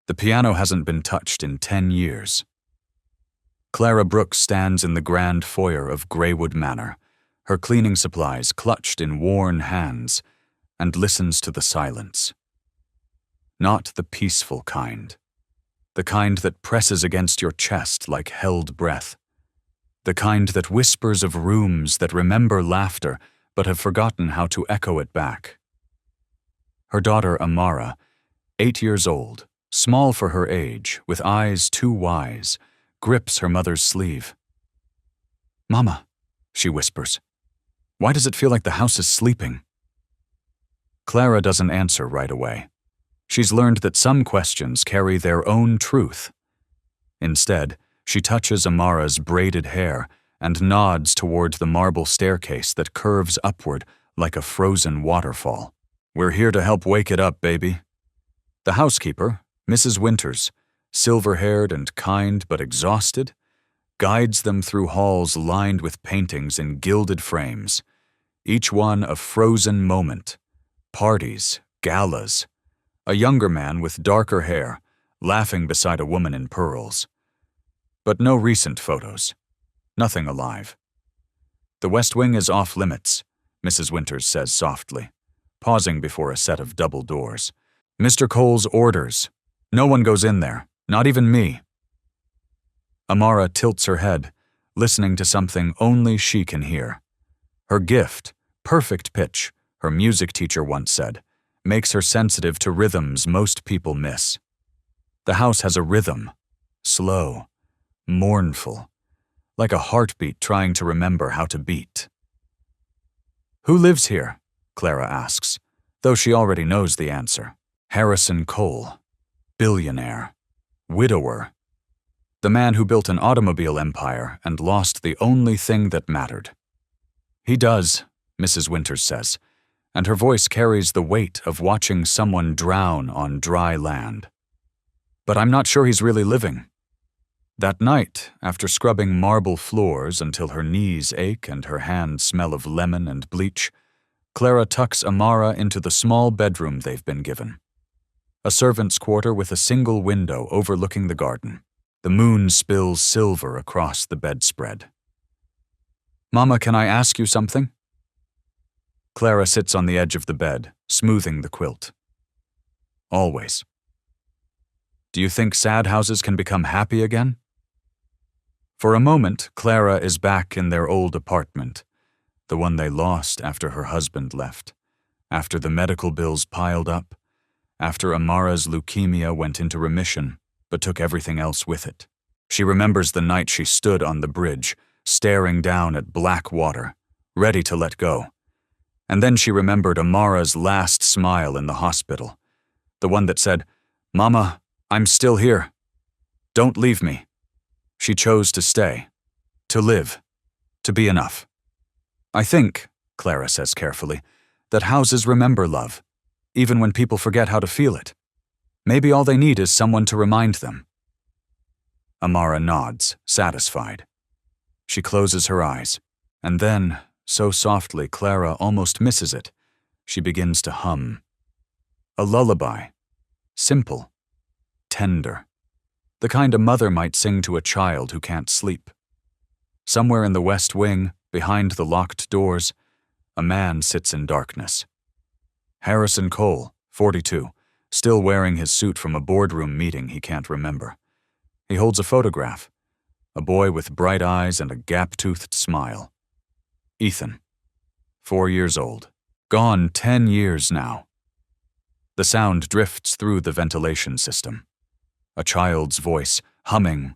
The piano hasn't been touched in 10 years. Clara Brooks stands in the grand foyer of Greywood Manor, her cleaning supplies clutched in worn hands, and listens to the silence. Not the peaceful kind. The kind that presses against your chest like held breath. The kind that whispers of rooms that remember laughter but have forgotten how to echo it back. Her daughter Amara, 8 years old, small for her age, with eyes too wise, grips her mother's sleeve. "Mama," she whispers, "why does it feel like the house is sleeping?" Clara doesn't answer right away. She's learned that some questions carry their own truth. Instead, she touches Amara's braided hair and nods toward the marble staircase that curves upward like a frozen waterfall. "We're here to help wake it up, baby." The housekeeper, Mrs. Winters, silver-haired and kind but exhausted, guides them through halls lined with paintings in gilded frames, each one a frozen moment, parties, galas, a younger man with darker hair, laughing beside a woman in pearls. But no recent photos. Nothing alive. "The West Wing is off limits," Mrs. Winters says softly, pausing before a set of double doors. "Mr. Cole's orders. No one goes in there, not even me." Amara tilts her head, listening to something only she can hear. Her gift, perfect pitch, her music teacher once said, makes her sensitive to rhythms most people miss. The house has a rhythm, slow, mournful, like a heartbeat trying to remember how to beat. "Who lives here?" Clara asks, though she already knows the answer. Harrison Cole, billionaire, widower, the man who built an automobile empire and lost the only thing that mattered. "He does," Mrs. Winters says, and her voice carries the weight of watching someone drown on dry land. "But I'm not sure he's really living." That night, after scrubbing marble floors until her knees ache and her hands smell of lemon and bleach, Clara tucks Amara into the small bedroom they've been given. A servant's quarter with a single window overlooking the garden. The moon spills silver across the bedspread. "Mama, can I ask you something?" Clara sits on the edge of the bed, smoothing the quilt. "Always." "Do you think sad houses can become happy again?" For a moment, Clara is back in their old apartment, the one they lost after her husband left, after the medical bills piled up, after Amara's leukemia went into remission, but took everything else with it. She remembers the night she stood on the bridge, staring down at black water, ready to let go. And then she remembered Amara's last smile in the hospital, the one that said, "Mama, I'm still here. Don't leave me." She chose to stay, to live, to be enough. "I think," Clara says carefully, "that houses remember love, even when people forget how to feel it. Maybe all they need is someone to remind them." Amara nods, satisfied. She closes her eyes, and then, so softly Clara almost misses it, she begins to hum. A lullaby. Simple. Tender. The kind a mother might sing to a child who can't sleep. Somewhere in the West Wing, behind the locked doors, a man sits in darkness. Harrison Cole, 42, still wearing his suit from a boardroom meeting he can't remember. He holds a photograph, a boy with bright eyes and a gap-toothed smile. Ethan, 4 years old, gone 10 years now. The sound drifts through the ventilation system. A child's voice, humming.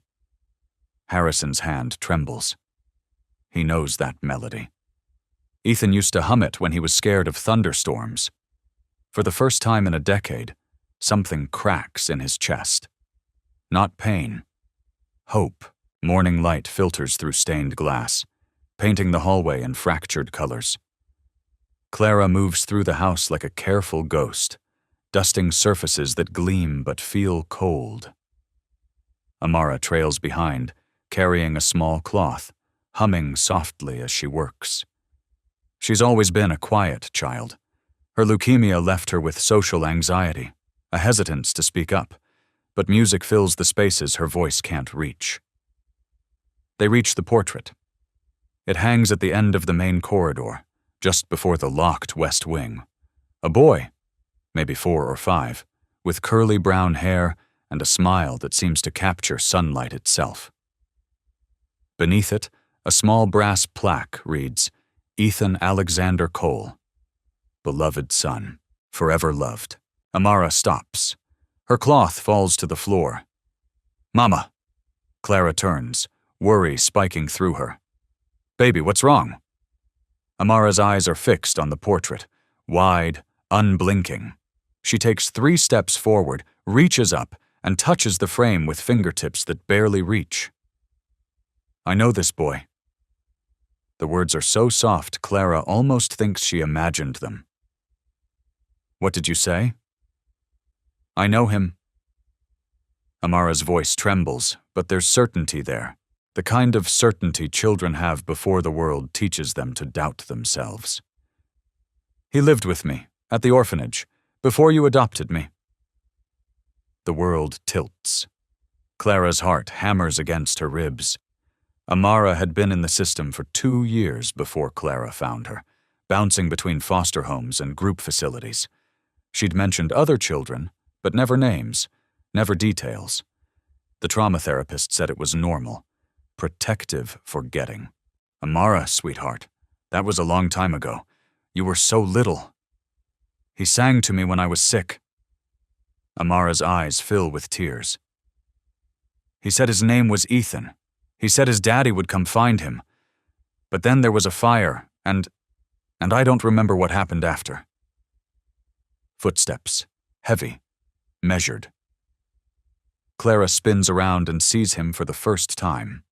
Harrison's hand trembles. He knows that melody. Ethan used to hum it when he was scared of thunderstorms. For the first time in a decade, something cracks in his chest. Not pain. Hope. Morning light filters through stained glass, painting the hallway in fractured colors. Clara moves through the house like a careful ghost, dusting surfaces that gleam but feel cold. Amara trails behind, carrying a small cloth, humming softly as she works. She's always been a quiet child. Her leukemia left her with social anxiety, a hesitance to speak up, but music fills the spaces her voice can't reach. They reach the portrait. It hangs at the end of the main corridor, just before the locked west wing. A boy, maybe 4 or 5, with curly brown hair and a smile that seems to capture sunlight itself. Beneath it, a small brass plaque reads, "Ethan Alexander Cole, beloved son, forever loved." Amara stops. Her cloth falls to the floor. "Mama." Clara turns, worry spiking through her. "Baby, what's wrong?" Amara's eyes are fixed on the portrait, wide, unblinking. She takes 3 steps forward, reaches up, and touches the frame with fingertips that barely reach. "I know this boy." The words are so soft, Clara almost thinks she imagined them. "What did you say?" "I know him." Amara's voice trembles, but there's certainty there, the kind of certainty children have before the world teaches them to doubt themselves. "He lived with me, at the orphanage, before you adopted me." The world tilts. Clara's heart hammers against her ribs. Amara had been in the system for 2 years before Clara found her, bouncing between foster homes and group facilities. She'd mentioned other children, but never names, never details. The trauma therapist said it was normal. Protective forgetting. "Amara, sweetheart, that was a long time ago. You were so little. He sang to me when I was sick." Amara's eyes fill with tears. "He said his name was Ethan. He said his daddy would come find him. But then there was a fire, and I don't remember what happened after." Footsteps. Heavy. Measured. Clara spins around and sees him for the first time.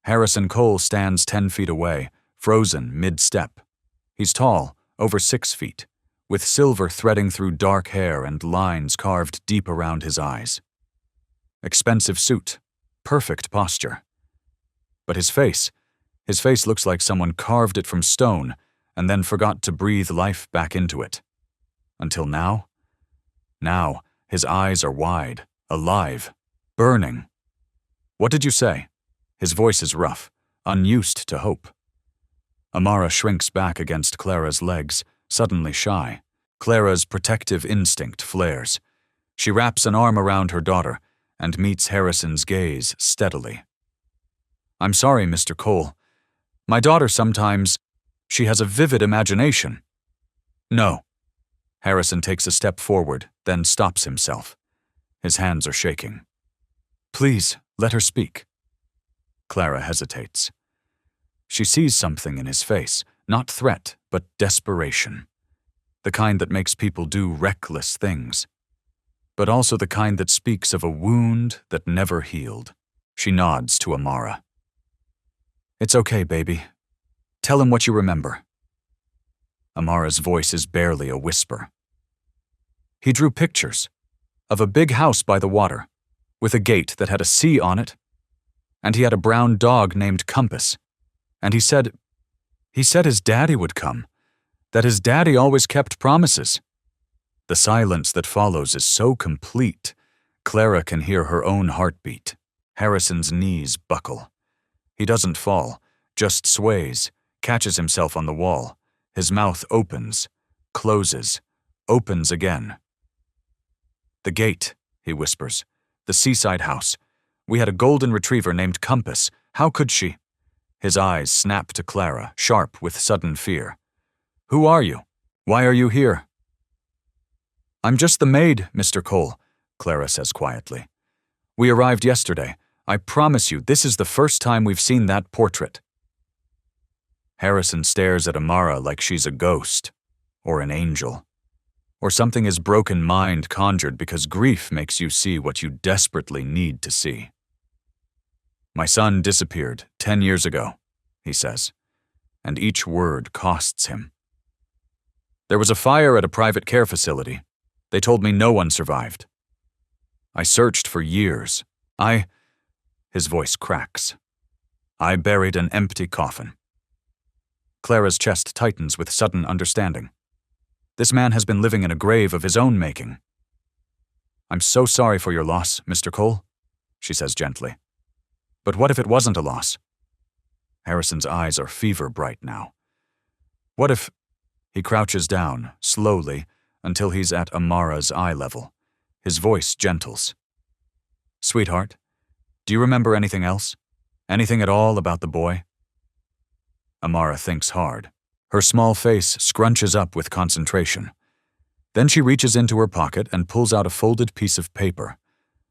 Harrison Cole stands 10 feet away, frozen mid-step. He's tall, over 6 feet, with silver threading through dark hair and lines carved deep around his eyes. Expensive suit, perfect posture. But his face looks like someone carved it from stone and then forgot to breathe life back into it. Until now? Now, his eyes are wide, alive, burning. "What did you say?" His voice is rough, unused to hope. Amara shrinks back against Clara's legs, suddenly shy. Clara's protective instinct flares. She wraps an arm around her daughter and meets Harrison's gaze steadily. "I'm sorry, Mr. Cole. My daughter sometimes, she has a vivid imagination." "No." Harrison takes a step forward, then stops himself. His hands are shaking. "Please, let her speak." Clara hesitates. She sees something in his face, not threat, but desperation. The kind that makes people do reckless things, but also the kind that speaks of a wound that never healed. She nods to Amara. "It's okay, baby. Tell him what you remember." Amara's voice is barely a whisper. "He drew pictures of a big house by the water, with a gate that had a C on it, and he had a brown dog named Compass, and he said his daddy would come, that his daddy always kept promises." The silence that follows is so complete, Clara can hear her own heartbeat. Harrison's knees buckle. He doesn't fall, just sways, catches himself on the wall. His mouth opens, closes, opens again. "The gate," he whispers. "The seaside house. We had a golden retriever named Compass. How could she?" His eyes snap to Clara, sharp with sudden fear. "Who are you? Why are you here?" "I'm just the maid, Mr. Cole," Clara says quietly. "We arrived yesterday. I promise you, this is the first time we've seen that portrait." Harrison stares at Amara like she's a ghost, or an angel, or something his broken mind conjured because grief makes you see what you desperately need to see. "My son disappeared 10 years ago," he says, and each word costs him. "There was a fire at a private care facility. They told me no one survived. I searched for years. His voice cracks. "I buried an empty coffin." Clara's chest tightens with sudden understanding. This man has been living in a grave of his own making. "I'm so sorry for your loss, Mr. Cole," she says gently. "But what if it wasn't a loss?" Harrison's eyes are fever bright now. What if... He crouches down, slowly, until he's at Amara's eye level. His voice gentles. "Sweetheart, do you remember anything else? Anything at all about the boy?" Amara thinks hard. Her small face scrunches up with concentration. Then she reaches into her pocket and pulls out a folded piece of paper,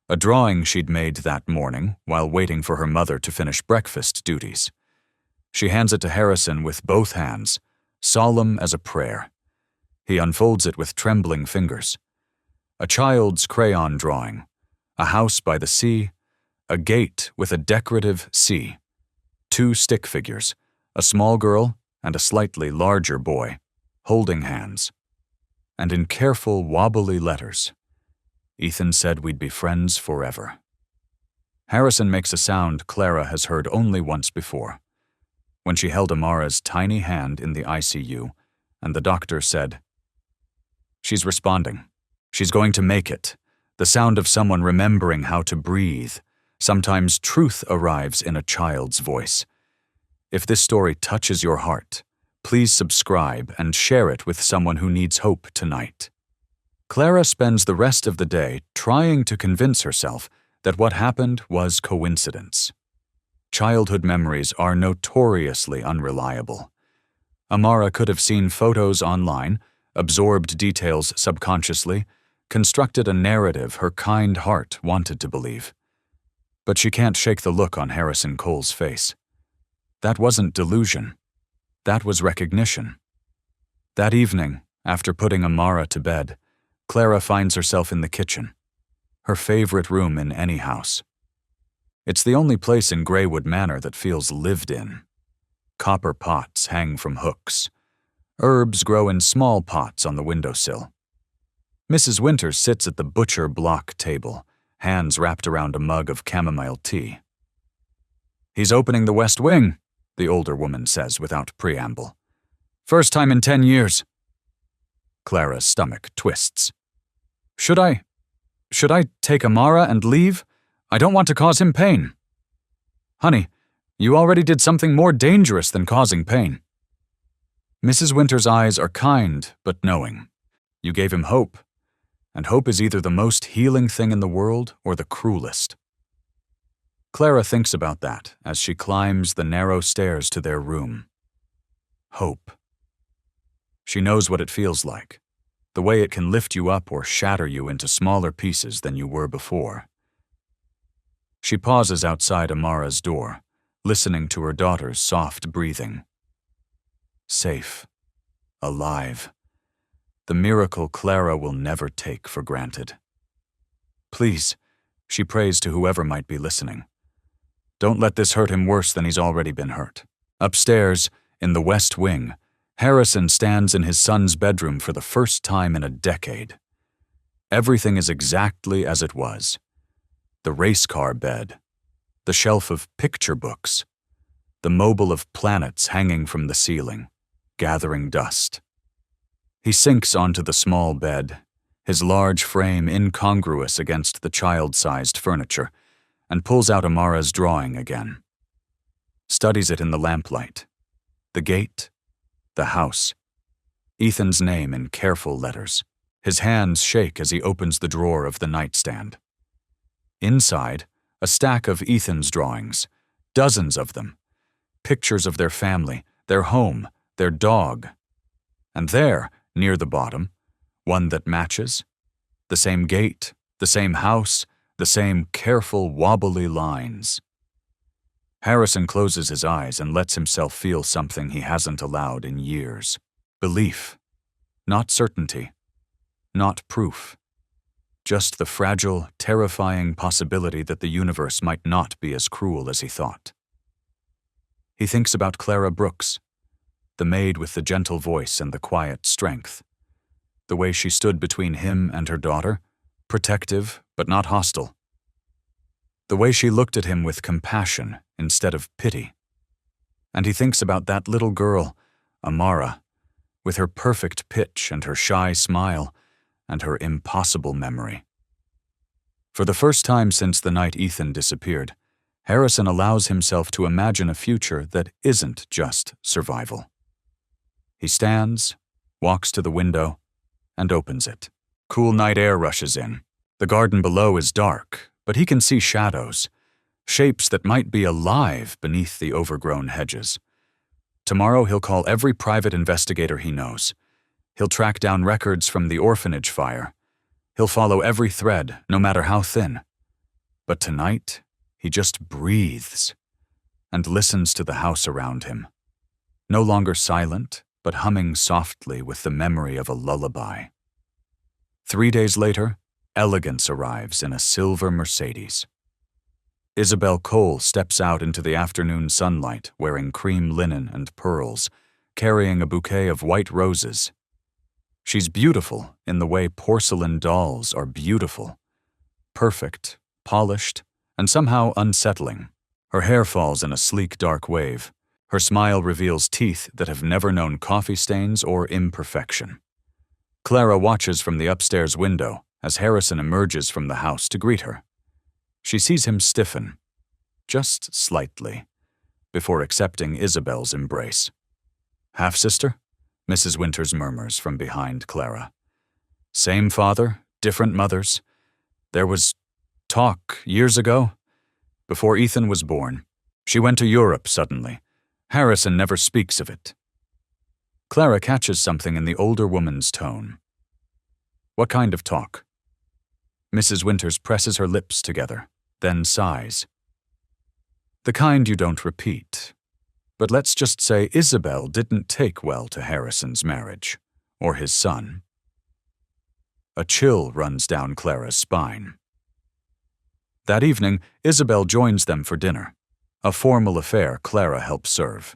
a drawing she'd made that morning while waiting for her mother to finish breakfast duties. She hands it to Harrison with both hands, solemn as a prayer. He unfolds it with trembling fingers. A child's crayon drawing, a house by the sea, a gate with a decorative C, 2 stick figures, a small girl and a slightly larger boy, holding hands. And in careful, wobbly letters, "Ethan said we'd be friends forever." Harrison makes a sound Clara has heard only once before, when she held Amara's tiny hand in the ICU, and the doctor said, "She's responding. She's going to make it." The sound of someone remembering how to breathe. Sometimes truth arrives in a child's voice. If this story touches your heart, please subscribe and share it with someone who needs hope tonight. Clara spends the rest of the day trying to convince herself that what happened was coincidence. Childhood memories are notoriously unreliable. Amara could have seen photos online, absorbed details subconsciously, constructed a narrative her kind heart wanted to believe. But she can't shake the look on Harrison Cole's face. That wasn't delusion. That was recognition. That evening, after putting Amara to bed, Clara finds herself in the kitchen, her favorite room in any house. It's the only place in Greywood Manor that feels lived in. Copper pots hang from hooks. Herbs grow in small pots on the windowsill. Mrs. Winters sits at the butcher block table, hands wrapped around a mug of chamomile tea. "He's opening the West Wing," the older woman says without preamble. "First time in 10 years. Clara's stomach twists. Should I take Amara and leave? I don't want to cause him pain." "Honey, you already did something more dangerous than causing pain." Mrs. Winters' eyes are kind but knowing. You gave him hope, and hope is either the most healing thing in the world or the cruelest. Clara thinks about that as she climbs the narrow stairs to their room. Hope. She knows what it feels like, the way it can lift you up or shatter you into smaller pieces than you were before. She pauses outside Amara's door, listening to her daughter's soft breathing. Safe. Alive. The miracle Clara will never take for granted. "Please," she prays to whoever might be listening, "don't let this hurt him worse than he's already been hurt." Upstairs, in the West Wing, Harrison stands in his son's bedroom for the first time in a decade. Everything is exactly as it was. The race car bed, the shelf of picture books, the mobile of planets hanging from the ceiling, gathering dust. He sinks onto the small bed, his large frame incongruous against the child-sized furniture, and pulls out Amara's drawing again. Studies it in the lamplight. The gate, the house, Ethan's name in careful letters. His hands shake as he opens the drawer of the nightstand. Inside, a stack of Ethan's drawings, dozens of them, pictures of their family, their home, their dog. And there, near the bottom, one that matches, the same gate, the same house, the same careful, wobbly lines. Harrison closes his eyes and lets himself feel something he hasn't allowed in years. Belief. Not certainty. Not proof. Just the fragile, terrifying possibility that the universe might not be as cruel as he thought. He thinks about Clara Brooks, the maid with the gentle voice and the quiet strength. The way she stood between him and her daughter, protective but not hostile. The way she looked at him with compassion instead of pity. And he thinks about that little girl, Amara, with her perfect pitch and her shy smile and her impossible memory. For the first time since the night Ethan disappeared, Harrison allows himself to imagine a future that isn't just survival. He stands, walks to the window, and opens it. Cool night air rushes in. The garden below is dark, but he can see shadows, shapes that might be alive beneath the overgrown hedges. Tomorrow he'll call every private investigator he knows. He'll track down records from the orphanage fire. He'll follow every thread, no matter how thin. But tonight, he just breathes and listens to the house around him. No longer silent, but humming softly with the memory of a lullaby. 3 days later, elegance arrives in a silver Mercedes. Isabel Cole steps out into the afternoon sunlight wearing cream linen and pearls, carrying a bouquet of white roses. She's beautiful in the way porcelain dolls are beautiful. Perfect, polished, and somehow unsettling. Her hair falls in a sleek dark wave. Her smile reveals teeth that have never known coffee stains or imperfection. Clara watches from the upstairs window as Harrison emerges from the house to greet her. She sees him stiffen, just slightly, before accepting Isabel's embrace. "Half-sister?" Mrs. Winters murmurs from behind Clara. "Same father, different mothers. There was talk years ago, before Ethan was born. She went to Europe suddenly. Harrison never speaks of it." Clara catches something in the older woman's tone. "What kind of talk?" Mrs. Winters presses her lips together, then sighs. "The kind you don't repeat. But let's just say Isabel didn't take well to Harrison's marriage, or his son." A chill runs down Clara's spine. That evening, Isabel joins them for dinner. A formal affair Clara helps serve.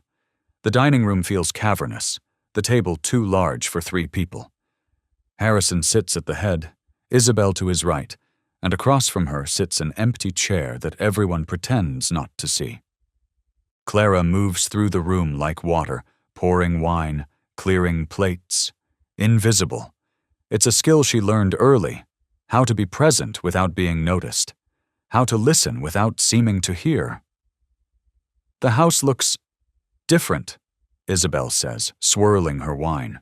The dining room feels cavernous, the table too large for 3 people. Harrison sits at the head, Isabel to his right, and across from her sits an empty chair that everyone pretends not to see. Clara moves through the room like water, pouring wine, clearing plates. Invisible. It's a skill she learned early, how to be present without being noticed, how to listen without seeming to hear. "The house looks different," Isabel says, swirling her wine.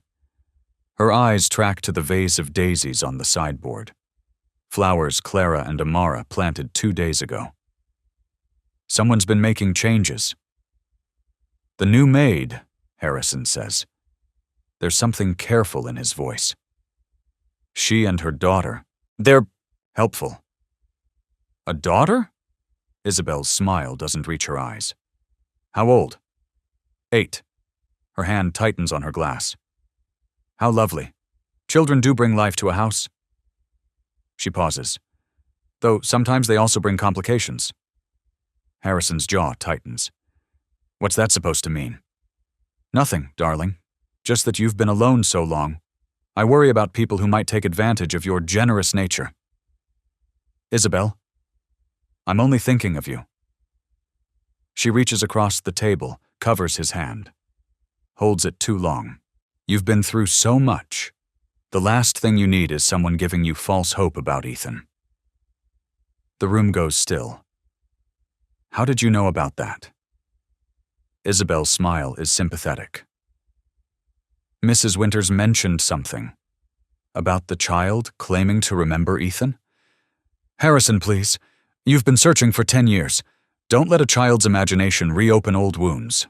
Her eyes track to the vase of daisies on the sideboard. Flowers Clara and Amara planted 2 days ago. "Someone's been making changes." "The new maid," Harrison says. There's something careful in his voice. "She and her daughter. They're helpful." "A daughter?" Isabel's smile doesn't reach her eyes. "How old?" 8. Her hand tightens on her glass. "How lovely. Children do bring life to a house." She pauses. "Though sometimes they also bring complications." Harrison's jaw tightens. "What's that supposed to mean?" "Nothing, darling. Just that you've been alone so long. I worry about people who might take advantage of your generous nature." "Isabel, I'm only thinking of you." She reaches across the table, covers his hand. Holds it too long. "You've been through so much. The last thing you need is someone giving you false hope about Ethan." The room goes still. "How did you know about that?" Isabel's smile is sympathetic. "Mrs. Winters mentioned something. About the child claiming to remember Ethan?" "Harrison, please. You've been searching for 10 years. Don't let a child's imagination reopen old wounds."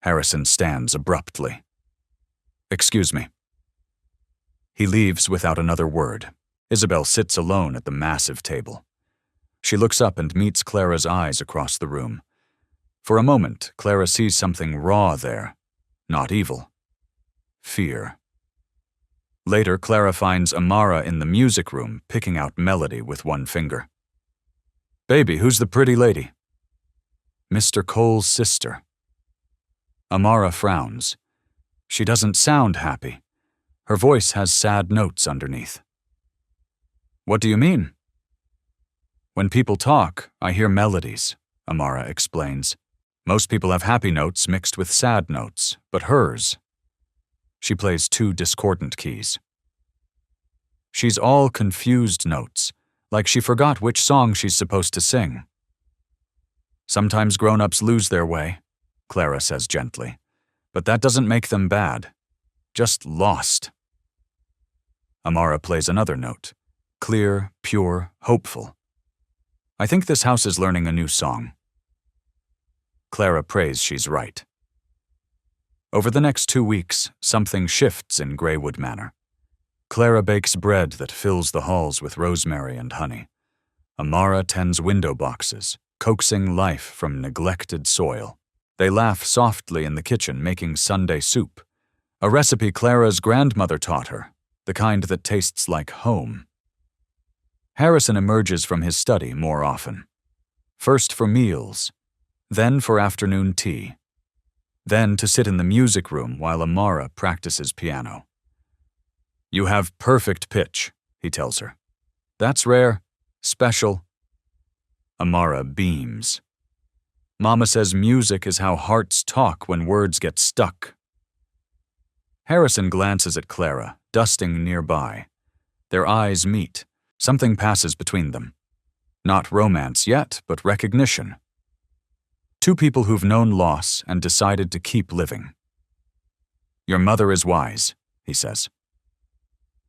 Harrison stands abruptly. "Excuse me." He leaves without another word. Isabel sits alone at the massive table. She looks up and meets Clara's eyes across the room. For a moment, Clara sees something raw there. Not evil. Fear. Later, Clara finds Amara in the music room picking out melody with one finger. "Baby, who's the pretty lady?" "Mr. Cole's sister." Amara frowns. She doesn't sound happy. Her voice has sad notes underneath. "What do you mean?" "When people talk, I hear melodies," Amara explains. "Most people have happy notes mixed with sad notes, but hers." She plays 2 discordant keys. "She's all confused notes, like she forgot which song she's supposed to sing. Sometimes grown-ups lose their way, Clara says gently, but that doesn't make them bad. Just lost. Amara plays another note, clear, pure, hopeful. I think this house is learning a new song. Clara prays she's right. Over the next 2 weeks, something shifts in Greywood Manor. Clara bakes bread that fills the halls with rosemary and honey. Amara tends window boxes, coaxing life from neglected soil. They laugh softly in the kitchen, making Sunday soup, a recipe Clara's grandmother taught her, the kind that tastes like home. Harrison emerges from his study more often. First for meals, then for afternoon tea, then to sit in the music room while Amara practices piano. You have perfect pitch, he tells her. That's rare, special. Amara beams. Mama says music is how hearts talk when words get stuck. Harrison glances at Clara, dusting nearby. Their eyes meet. Something passes between them. Not romance yet, but recognition. Two people who've known loss and decided to keep living. Your mother is wise, he says.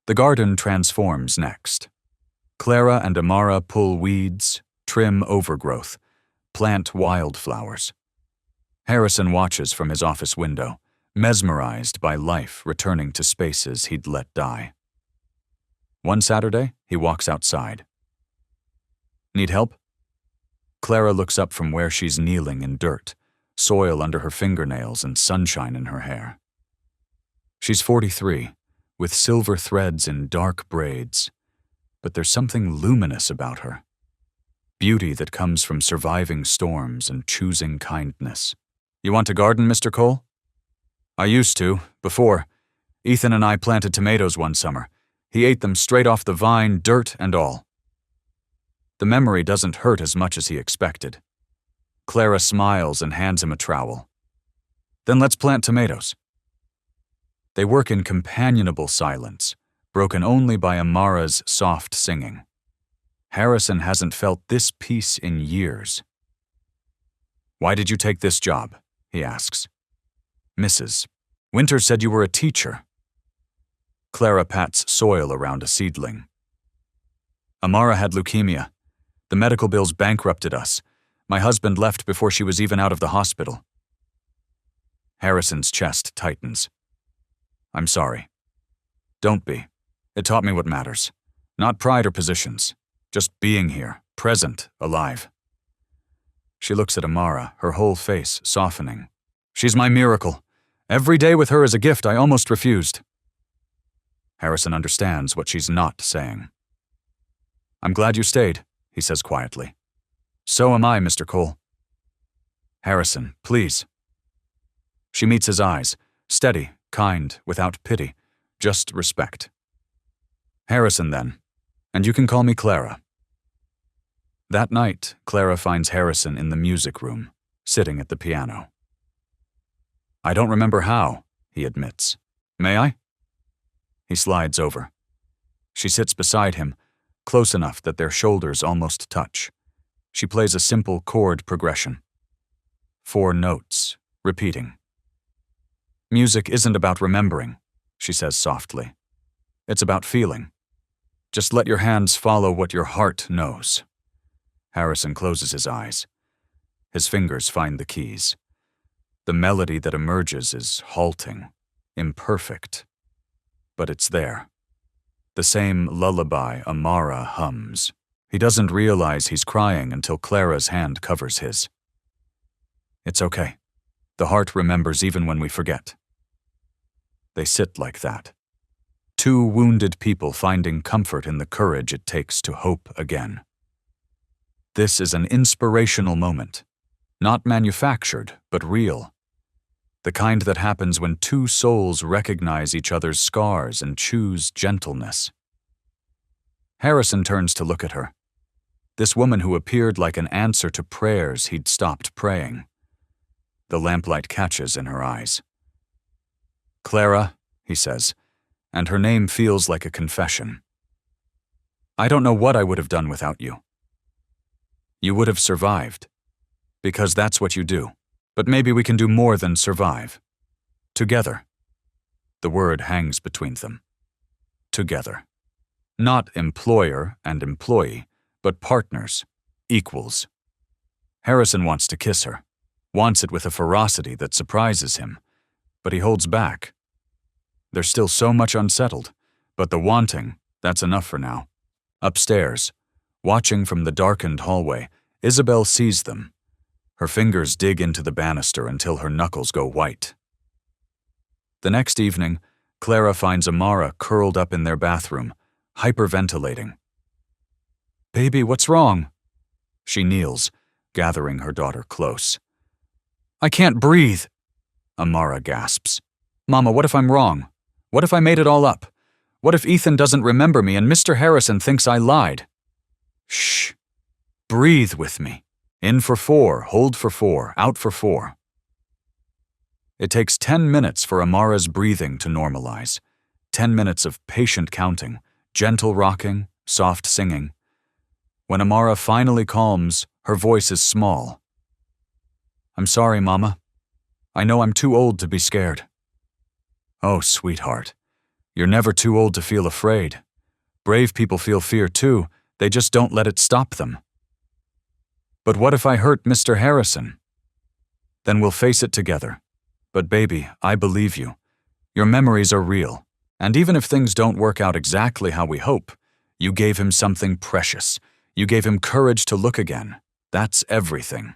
The garden transforms next. Clara and Amara pull weeds, trim overgrowth, plant wildflowers. Harrison watches from his office window, mesmerized by life returning to spaces he'd let die. One Saturday, he walks outside. Need help? Clara looks up from where she's kneeling in dirt, soil under her fingernails and sunshine in her hair. She's 43, with silver threads in dark braids, but there's something luminous about her. Beauty that comes from surviving storms and choosing kindness. You want to garden, Mr. Cole? I used to, before. Ethan and I planted tomatoes one summer. He ate them straight off the vine, dirt and all. The memory doesn't hurt as much as he expected. Clara smiles and hands him a trowel. Then let's plant tomatoes. They work in companionable silence, broken only by Amara's soft singing. Harrison hasn't felt this peace in years. Why did you take this job? He asks. Mrs. Winter said you were a teacher. Clara pats soil around a seedling. Amara had leukemia. The medical bills bankrupted us. My husband left before she was even out of the hospital. Harrison's chest tightens. I'm sorry. Don't be. It taught me what matters. Not pride or positions. Just being here, present, alive. She looks at Amara, her whole face softening. She's my miracle. Every day with her is a gift I almost refused. Harrison understands what she's not saying. I'm glad you stayed, he says quietly. So am I, Mr. Cole. Harrison, please. She meets his eyes, steady, kind, without pity, just respect. Harrison, then, and you can call me Clara. That night, Clara finds Harrison in the music room, sitting at the piano. I don't remember how, he admits. May I? He slides over. She sits beside him, close enough that their shoulders almost touch. She plays a simple chord progression. 4 notes, repeating. Music isn't about remembering, she says softly. It's about feeling. Just let your hands follow what your heart knows. Harrison closes his eyes. His fingers find the keys. The melody that emerges is halting, imperfect. But it's there. The same lullaby Amara hums. He doesn't realize he's crying until Clara's hand covers his. It's okay. The heart remembers even when we forget. They sit like that. 2 wounded people finding comfort in the courage it takes to hope again. This is an inspirational moment. Not manufactured, but real. The kind that happens when 2 souls recognize each other's scars and choose gentleness. Harrison turns to look at her. This woman who appeared like an answer to prayers he'd stopped praying. The lamplight catches in her eyes. Clara, he says, and her name feels like a confession. I don't know what I would have done without you. You would have survived, because that's what you do. But maybe we can do more than survive. Together. The word hangs between them. Together. Not employer and employee, but partners, equals. Harrison wants to kiss her, wants it with a ferocity that surprises him, but he holds back. There's still so much unsettled, but the wanting, that's enough for now. Upstairs, watching from the darkened hallway, Isabel sees them. Her fingers dig into the banister until her knuckles go white. The next evening, Clara finds Amara curled up in their bathroom, hyperventilating. Baby, what's wrong? She kneels, gathering her daughter close. I can't breathe, Amara gasps. Mama, what if I'm wrong? What if I made it all up? What if Ethan doesn't remember me and Mr. Harrison thinks I lied? Shh. Breathe with me. In for 4, hold for 4, out for 4. It takes 10 minutes for Amara's breathing to normalize. 10 minutes of patient counting, gentle rocking, soft singing. When Amara finally calms, her voice is small. I'm sorry, Mama. I know I'm too old to be scared. Oh, sweetheart. You're never too old to feel afraid. Brave people feel fear too, they just don't let it stop them. But what if I hurt Mr. Harrison? Then we'll face it together. But baby, I believe you. Your memories are real. And even if things don't work out exactly how we hope, you gave him something precious. You gave him courage to look again. That's everything.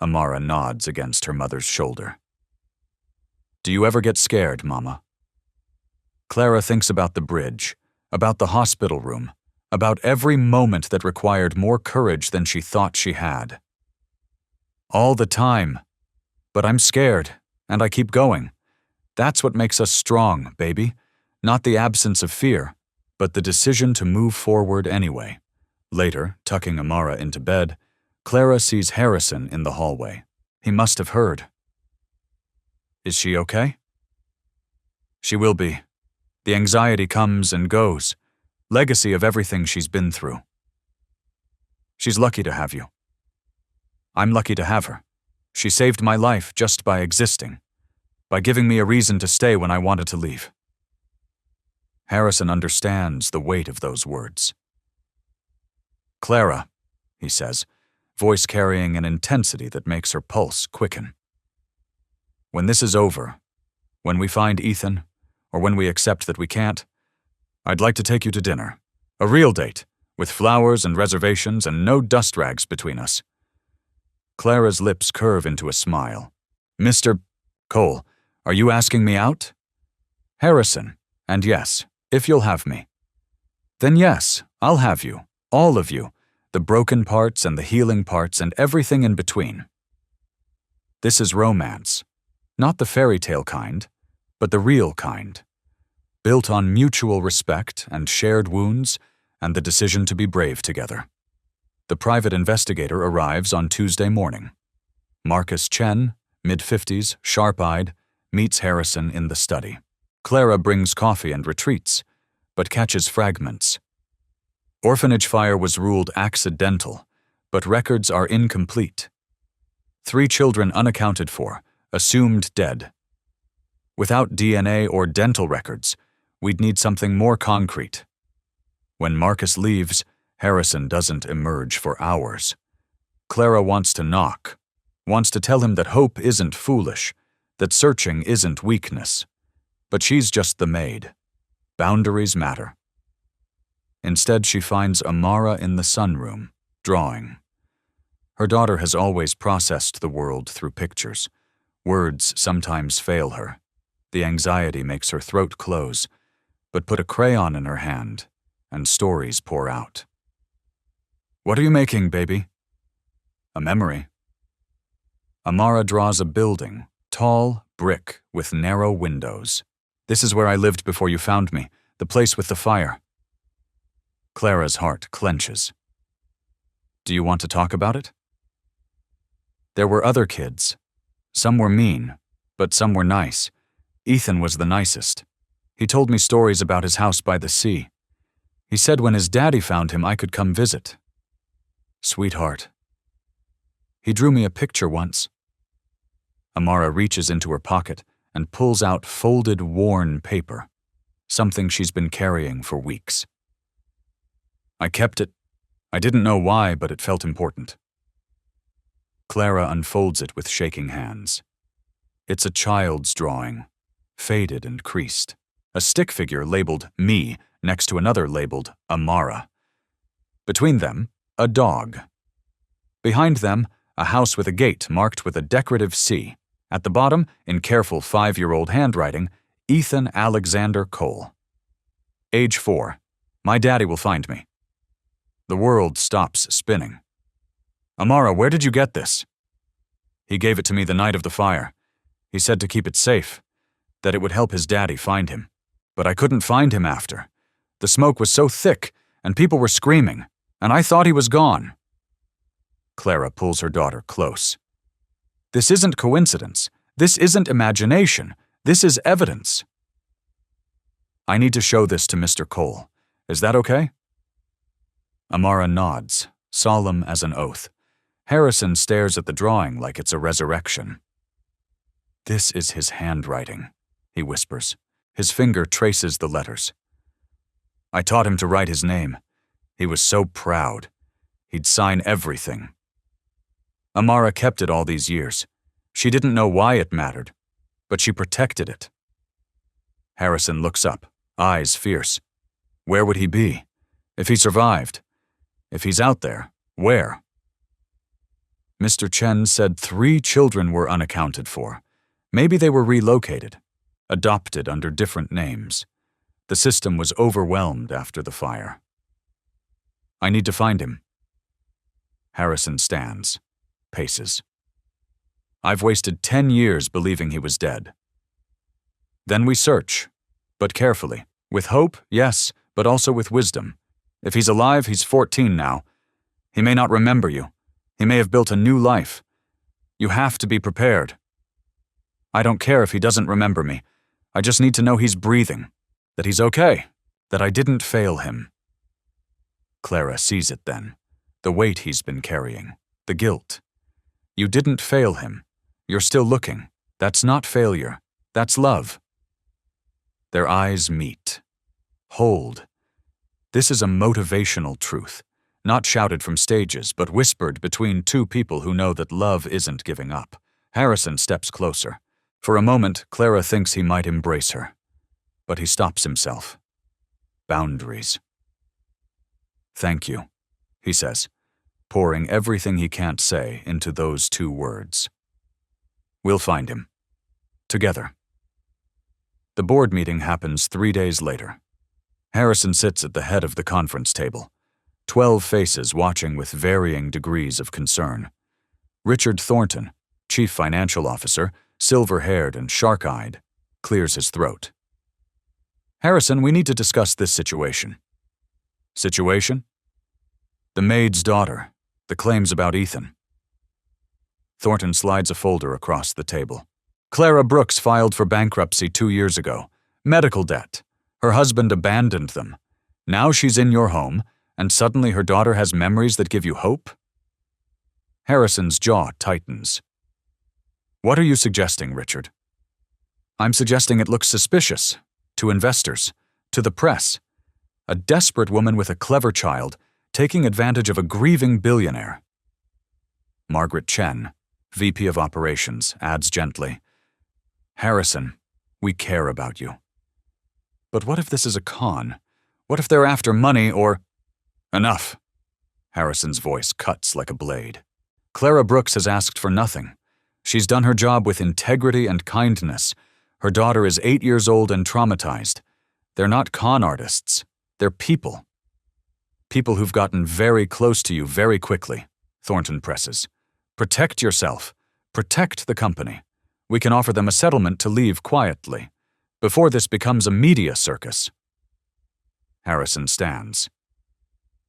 Amara nods against her mother's shoulder. Do you ever get scared, Mama? Clara thinks about the bridge, about the hospital room, about every moment that required more courage than she thought she had. All the time. But I'm scared, and I keep going. That's what makes us strong, baby. Not the absence of fear, but the decision to move forward anyway. Later, tucking Amara into bed, Clara sees Harrison in the hallway. He must have heard. Is she okay? She will be. The anxiety comes and goes, legacy of everything she's been through. She's lucky to have you. I'm lucky to have her. She saved my life just by existing, by giving me a reason to stay when I wanted to leave. Harrison understands the weight of those words. Clara, he says, voice carrying an intensity that makes her pulse quicken. When this is over, when we find Ethan, or when we accept that we can't, I'd like to take you to dinner. A real date, with flowers and reservations and no dust rags between us. Clara's lips curve into a smile. Mr. Cole, are you asking me out? Harrison, and yes, if you'll have me. Then yes, I'll have you, all of you, the broken parts and the healing parts and everything in between. This is romance, not the fairy tale kind, but the real kind, built on mutual respect and shared wounds and the decision to be brave together. The private investigator arrives on Tuesday morning. Marcus Chen, mid-50s, sharp-eyed, meets Harrison in the study. Clara brings coffee and retreats, but catches fragments. Orphanage fire was ruled accidental, but records are incomplete. 3 children unaccounted for, assumed dead. Without DNA or dental records, we'd need something more concrete. When Marcus leaves, Harrison doesn't emerge for hours. Clara wants to knock, wants to tell him that hope isn't foolish, that searching isn't weakness. But she's just the maid. Boundaries matter. Instead, she finds Amara in the sunroom, drawing. Her daughter has always processed the world through pictures. Words sometimes fail her. The anxiety makes her throat close, but put a crayon in her hand, and stories pour out. What are you making, baby? A memory. Amara draws a building, tall, brick, with narrow windows. This is where I lived before you found me, the place with the fire. Clara's heart clenches. Do you want to talk about it? There were other kids. Some were mean, but some were nice. Ethan was the nicest. He told me stories about his house by the sea. He said when his daddy found him, I could come visit. Sweetheart. He drew me a picture once. Amara reaches into her pocket and pulls out folded, worn paper, something she's been carrying for weeks. I kept it. I didn't know why, but it felt important. Clara unfolds it with shaking hands. It's a child's drawing, faded and creased. A stick figure labeled me next to another labeled Amara. Between them, a dog. Behind them, a house with a gate marked with a decorative C. At the bottom, in careful 5-year-old handwriting, Ethan Alexander Cole. Age 4. My daddy will find me. The world stops spinning. Amara, where did you get this? He gave it to me the night of the fire. He said to keep it safe, that it would help his daddy find him. But I couldn't find him after. The smoke was so thick, and people were screaming, and I thought he was gone. Clara pulls her daughter close. This isn't coincidence. This isn't imagination. This is evidence. I need to show this to Mr. Cole. Is that okay? Amara nods, solemn as an oath. Harrison stares at the drawing like it's a resurrection. This is his handwriting, he whispers. His finger traces the letters. I taught him to write his name. He was so proud. He'd sign everything. Amara kept it all these years. She didn't know why it mattered, but she protected it. Harrison looks up, eyes fierce. Where would he be? If he survived? If he's out there, where? Mr. Chen said 3 children were unaccounted for. Maybe they were relocated, adopted under different names. The system was overwhelmed after the fire. I need to find him. Harrison stands, paces. I've wasted 10 years believing he was dead. Then we search, but carefully. With hope, yes, but also with wisdom. If he's alive, he's 14 now. He may not remember you. He may have built a new life. You have to be prepared. I don't care if he doesn't remember me. I just need to know he's breathing, that he's okay, that I didn't fail him. Clara sees it then, the weight he's been carrying, the guilt. You didn't fail him. You're still looking. That's not failure. That's love. Their eyes meet. Hold. This is a motivational truth, not shouted from stages, but whispered between 2 people who know that love isn't giving up. Harrison steps closer. For a moment, Clara thinks he might embrace her, but he stops himself. Boundaries. Thank you, he says, pouring everything he can't say into those 2 words. We'll find him. Together. The board meeting happens 3 days later. Harrison sits at the head of the conference table, 12 faces watching with varying degrees of concern. Richard Thornton, chief financial officer, silver-haired and shark-eyed, clears his throat. Harrison, we need to discuss this situation. Situation? The maid's daughter, the claims about Ethan. Thornton slides a folder across the table. Clara Brooks filed for bankruptcy 2 years ago. Medical debt. Her husband abandoned them. Now she's in your home, and suddenly her daughter has memories that give you hope? Harrison's jaw tightens. What are you suggesting, Richard? I'm suggesting it looks suspicious. To investors. To the press. A desperate woman with a clever child, taking advantage of a grieving billionaire. Margaret Chen, VP of Operations, adds gently, Harrison, we care about you. But what if this is a con? What if they're after money or… Enough. Harrison's voice cuts like a blade. Clara Brooks has asked for nothing. She's done her job with integrity and kindness. Her daughter is 8 years old and traumatized. They're not con artists. They're people. People who've gotten very close to you very quickly, Thornton presses. Protect yourself. Protect the company. We can offer them a settlement to leave quietly, before this becomes a media circus. Harrison stands.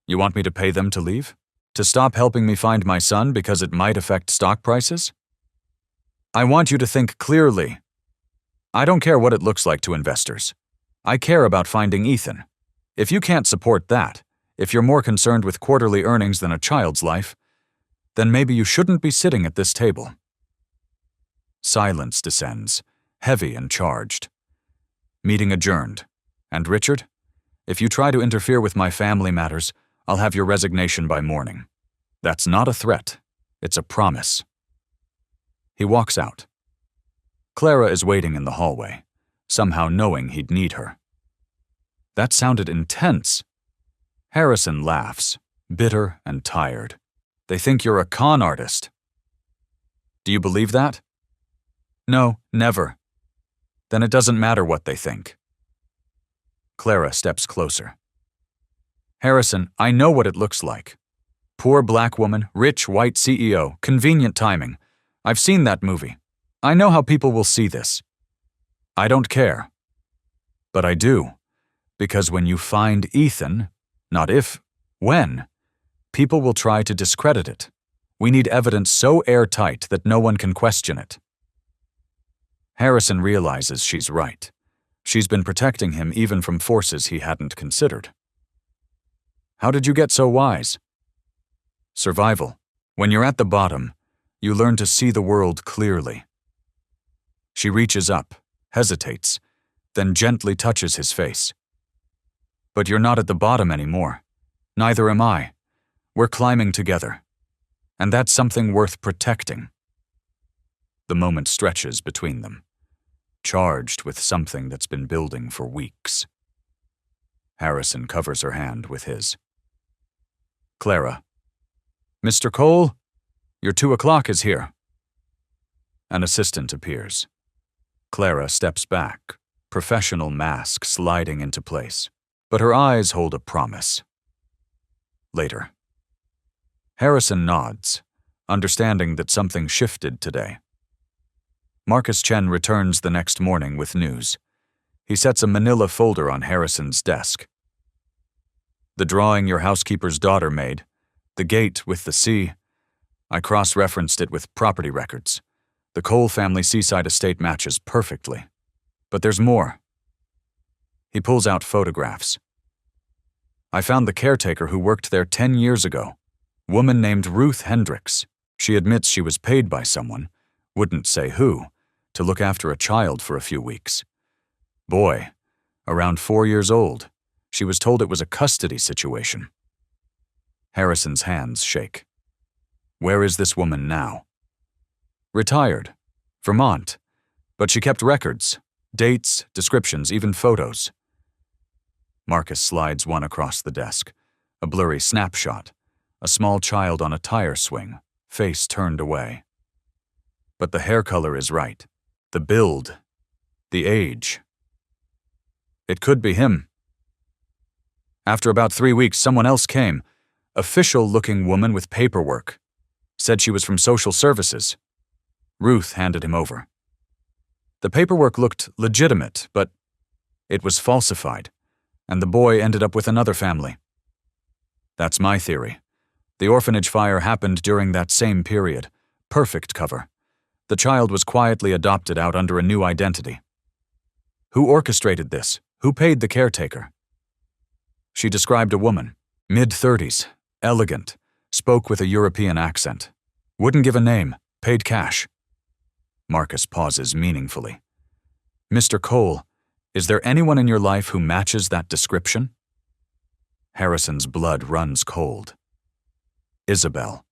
You want me to pay them to leave? To stop helping me find my son because it might affect stock prices? I want you to think clearly. I don't care what it looks like to investors. I care about finding Ethan. If you can't support that, if you're more concerned with quarterly earnings than a child's life, then maybe you shouldn't be sitting at this table. Silence descends, heavy and charged. Meeting adjourned. And Richard, if you try to interfere with my family matters, I'll have your resignation by morning. That's not a threat. It's a promise. He walks out. Clara is waiting in the hallway, somehow knowing he'd need her. That sounded intense. Harrison laughs, bitter and tired. They think you're a con artist. Do you believe that? No, never. Then it doesn't matter what they think. Clara steps closer. Harrison, I know what it looks like. Poor black woman, rich white CEO, convenient timing. I've seen that movie. I know how people will see this. I don't care. But I do. Because when you find Ethan, not if, when, people will try to discredit it. We need evidence so airtight that no one can question it. Harrison realizes she's right. She's been protecting him even from forces he hadn't considered. How did you get so wise? Survival. When you're at the bottom, you learn to see the world clearly. She reaches up, hesitates, then gently touches his face. But you're not at the bottom anymore. Neither am I. We're climbing together. And that's something worth protecting. The moment stretches between them, charged with something that's been building for weeks. Harrison covers her hand with his. Clara. Mr. Cole, your 2 o'clock is here. An assistant appears. Clara steps back, professional mask sliding into place, but her eyes hold a promise. Later. Harrison nods, understanding that something shifted today. Marcus Chen returns the next morning with news. He sets a manila folder on Harrison's desk. The drawing your housekeeper's daughter made, the gate with the sea, I cross-referenced it with property records. The Cole family seaside estate matches perfectly. But there's more. He pulls out photographs. I found the caretaker who worked there 10 years ago, woman named Ruth Hendricks. She admits she was paid by someone, wouldn't say who, to look after a child for a few weeks. Boy, around 4 years old. She was told it was a custody situation. Harrison's hands shake. Where is this woman now? Retired. Vermont. But she kept records, dates, descriptions, even photos. Marcus slides one across the desk. A blurry snapshot. A small child on a tire swing, face turned away. But the hair color is right. The build. The age. It could be him. After about 3 weeks, someone else came. Official-looking woman with paperwork. Said she was from social services. Ruth handed him over. The paperwork looked legitimate, but it was falsified, and the boy ended up with another family. That's my theory. The orphanage fire happened during that same period. Perfect cover. The child was quietly adopted out under a new identity. Who orchestrated this? Who paid the caretaker? She described a woman, mid-30s, elegant, spoke with a European accent. Wouldn't give a name, paid cash. Marcus pauses meaningfully. Mr. Cole, is there anyone in your life who matches that description? Harrison's blood runs cold. Isabel.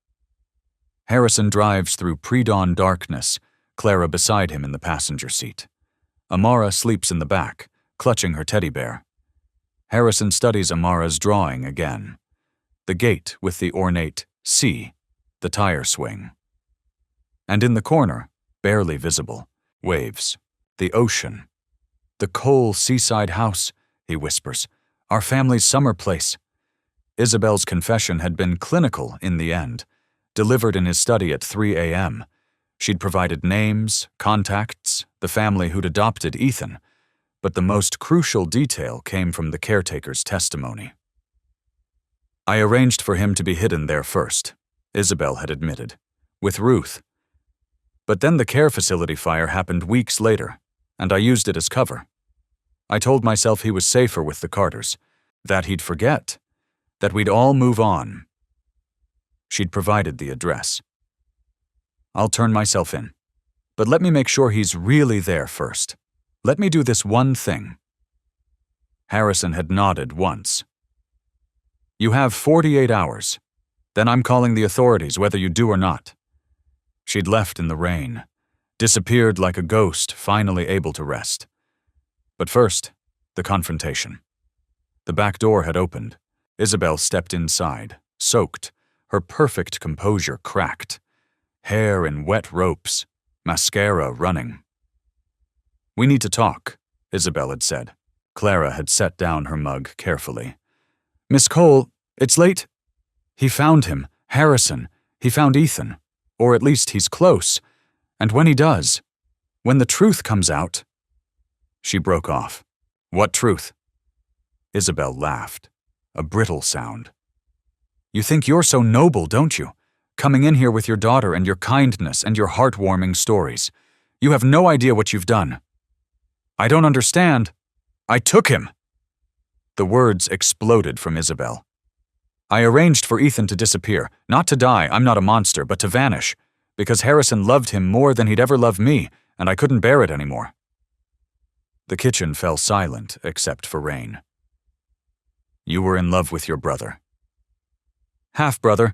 Harrison drives through pre-dawn darkness, Clara beside him in the passenger seat. Amara sleeps in the back, clutching her teddy bear. Harrison studies Amara's drawing again. The gate with the ornate C, the tire swing. And in the corner, barely visible, waves, the ocean. The Cole seaside house, he whispers, our family's summer place. Isabel's confession had been clinical in the end, delivered in his study at 3 a.m. She'd provided names, contacts, the family who'd adopted Ethan, but the most crucial detail came from the caretaker's testimony. I arranged for him to be hidden there first, Isabel had admitted, with Ruth. But then the care facility fire happened weeks later, and I used it as cover. I told myself he was safer with the Carters, that he'd forget, that we'd all move on. She'd provided the address. I'll turn myself in, but let me make sure he's really there first. Let me do this one thing. Harrison had nodded once. You have 48 hours. Then I'm calling the authorities whether you do or not. She'd left in the rain, disappeared like a ghost, finally able to rest. But first, the confrontation. The back door had opened. Isabel stepped inside, soaked, her perfect composure cracked. Hair in wet ropes, mascara running. We need to talk, Isabel had said. Clara had set down her mug carefully. Miss Cole, it's late. He found him, Harrison. He found Ethan. Or at least he's close. And when he does, when the truth comes out... She broke off. What truth? Isabel laughed, a brittle sound. You think you're so noble, don't you? Coming in here with your daughter and your kindness and your heartwarming stories. You have no idea what you've done. I don't understand. I took him. The words exploded from Isabel. I arranged for Ethan to disappear, not to die, I'm not a monster, but to vanish, because Harrison loved him more than he'd ever loved me, and I couldn't bear it anymore. The kitchen fell silent, except for rain. You were in love with your brother. Half-brother,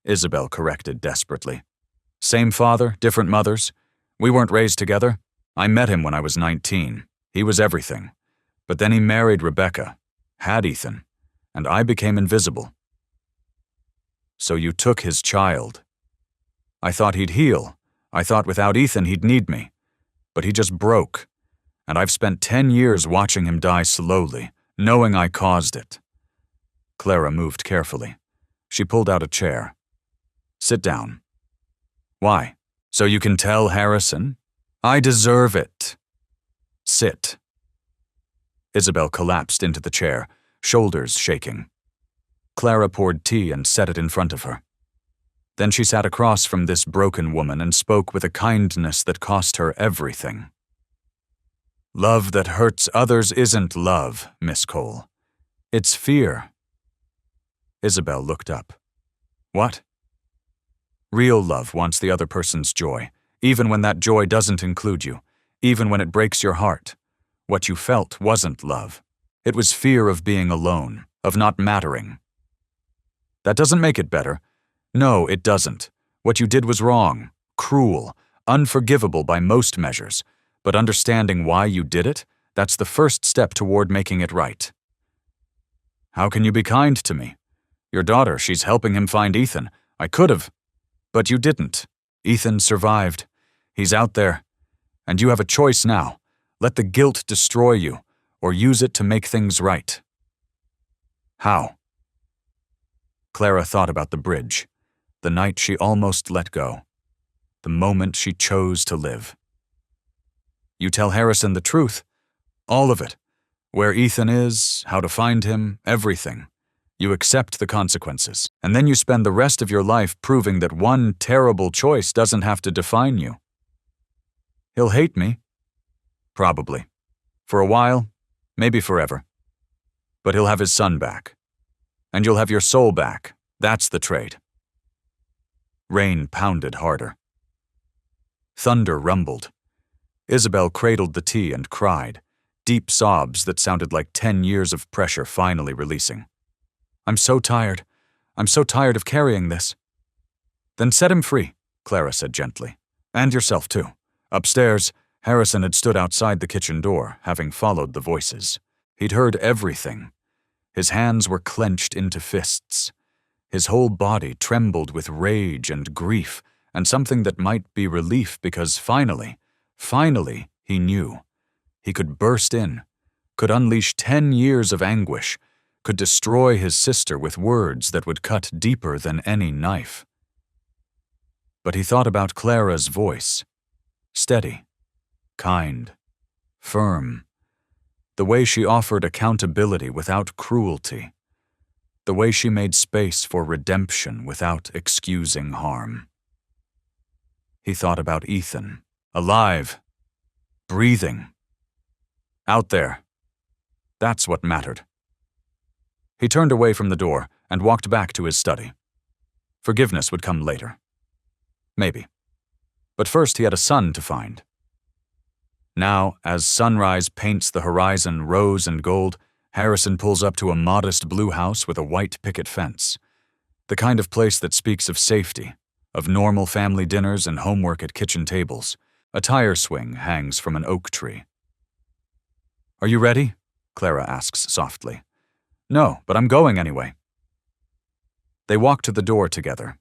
Isabel corrected desperately. Same father, different mothers. We weren't raised together. I met him when I was 19. He was everything. But then he married Rebecca, had Ethan, and I became invisible. So you took his child. I thought he'd heal. I thought without Ethan he'd need me. But he just broke. And I've spent 10 years watching him die slowly, knowing I caused it. Clara moved carefully. She pulled out a chair. Sit down. Why? So you can tell Harrison? I deserve it. Sit. Isabel collapsed into the chair, shoulders shaking. Clara poured tea and set it in front of her. Then she sat across from this broken woman and spoke with a kindness that cost her everything. Love that hurts others isn't love, Miss Cole. It's fear. Isabel looked up. What? Real love wants the other person's joy, even when that joy doesn't include you, even when it breaks your heart. What you felt wasn't love. It was fear of being alone, of not mattering. That doesn't make it better. No, it doesn't. What you did was wrong, cruel, unforgivable by most measures, but understanding why you did it, that's the first step toward making it right. How can you be kind to me? Your daughter, she's helping him find Ethan. I could have. But you didn't. Ethan survived. He's out there. And you have a choice now. Let the guilt destroy you, or use it to make things right. How? Clara thought about the bridge, the night she almost let go, the moment she chose to live. You tell Harrison the truth, all of it, where Ethan is, how to find him, everything. You accept the consequences, and then you spend the rest of your life proving that one terrible choice doesn't have to define you. He'll hate me. Probably. For a while, maybe forever. But he'll have his son back. And you'll have your soul back. That's the trade. Rain pounded harder. Thunder rumbled. Isabel cradled the tea and cried, deep sobs that sounded like 10 years of pressure finally releasing. I'm so tired. I'm so tired of carrying this. Then set him free, Clara said gently. And yourself, too. Upstairs, Harrison had stood outside the kitchen door, having followed the voices. He'd heard everything. His hands were clenched into fists. His whole body trembled with rage and grief, and something that might be relief because finally, he knew. He could burst in, could unleash 10 years of anguish, could destroy his sister with words that would cut deeper than any knife. But he thought about Clara's voice. Steady, kind, firm. The way she offered accountability without cruelty. The way she made space for redemption without excusing harm. He thought about Ethan, alive, breathing. Out there. That's what mattered. He turned away from the door and walked back to his study. Forgiveness would come later. Maybe. But first he had a son to find. Now, as sunrise paints the horizon rose and gold, Harrison pulls up to a modest blue house with a white picket fence. The kind of place that speaks of safety, of normal family dinners and homework at kitchen tables. A tire swing hangs from an oak tree. "Are you ready?" Clara asks softly. "No, but I'm going anyway." They walk to the door together.